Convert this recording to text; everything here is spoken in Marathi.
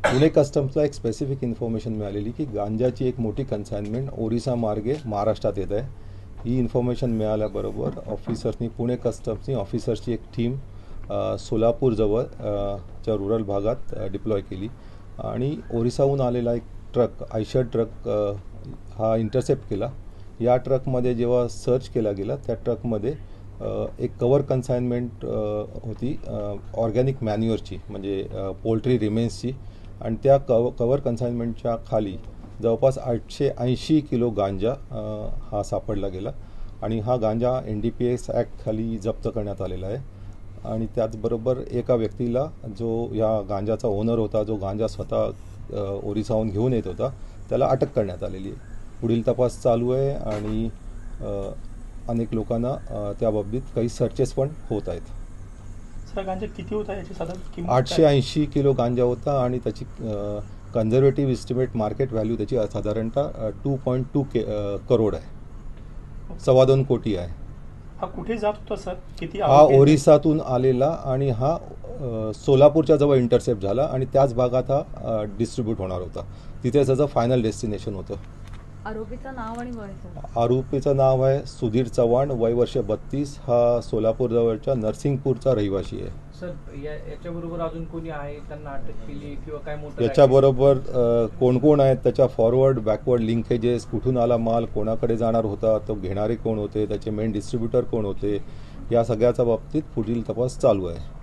पुणे कस्टम्सला एक स्पेसिफिक इन्फॉर्मेशन मिळालेली की गांजाची एक मोठी कन्साइनमेंट ओरिसा मार्गे महाराष्ट्रात येत आहे. ही इन्फॉर्मेशन मिळाल्याबरोबर ऑफिसर्सनी पुणे कस्टम्सनी ऑफिसर्सची एक टीम सोलापूरजवळ च्या रुरल भागात डिप्लॉय केली आणि ओरिसाहून आलेला एक ट्रक आयशर ट्रक हा इंटरसेप्ट केला. या ट्रकमध्ये जेव्हा सर्च केला गेला त्या ट्रकमध्ये एक कवर कन्साइनमेंट होती ऑर्गॅनिक मॅन्युअरची म्हणजे पोल्ट्री रिमेन्सची आणि त्या कवर कन्साइनमेंटच्या खाली जवळपास 880 किलो गांजा हा सापडला गेला आणि हा गांजा NDPS ॲक्ट खाली जप्त करण्यात आलेला आहे. आणि त्याचबरोबर एका व्यक्तीला जो या गांजाचा ओनर होता, जो गांजा स्वतः ओरिसाहून घेऊन येत होता, त्याला अटक करण्यात आलेली आहे. पुढील तपास चालू आहे आणि अनेक लोकांना त्याबाबतीत काही सर्चेस पण होत आहेत. सर गांजा किती होता याची साधारण किंमत? 880 किलो गांजा होता आणि त्याची कन्झर्वेटिव्ह इस्टिमेट मार्केट व्हॅल्यू त्याची साधारणतः 2.2 करोड आहे, 2.25 कोटी आहे. हा कुठे जात होता सर? किती? हा ओरिसातून आलेला आणि हा सोलापूरच्या जवळ इंटरसेप्ट झाला आणि त्याच भागात हा डिस्ट्रीब्यूट होणार होता. तिथे त्याचं फायनल डेस्टिनेशन होतं. आरोपीचं नाव आणि वय? आरोपीचं नाव आहे सुधीर चव्हाण, वय वर्ष 32. हा सोलापूर जवळच्या नरसिंगपूरचा रहिवासी आहे. सर याच्याबरोबर अजून कोणी आहे त्यांना अटक केली किंवा काय मोठं? याच्याबरोबर कोण कोण आहेत, त्याच्या फॉरवर्ड बॅकवर्ड लिंकेजेस, कुठून आला माल, कोणाकडे जाणार होता, तो घेणारे कोण होते, त्याचे मेन डिस्ट्रीब्युटर कोण होते, या सगळ्याच्या बाबतीत पुढील तपास चालू आहे.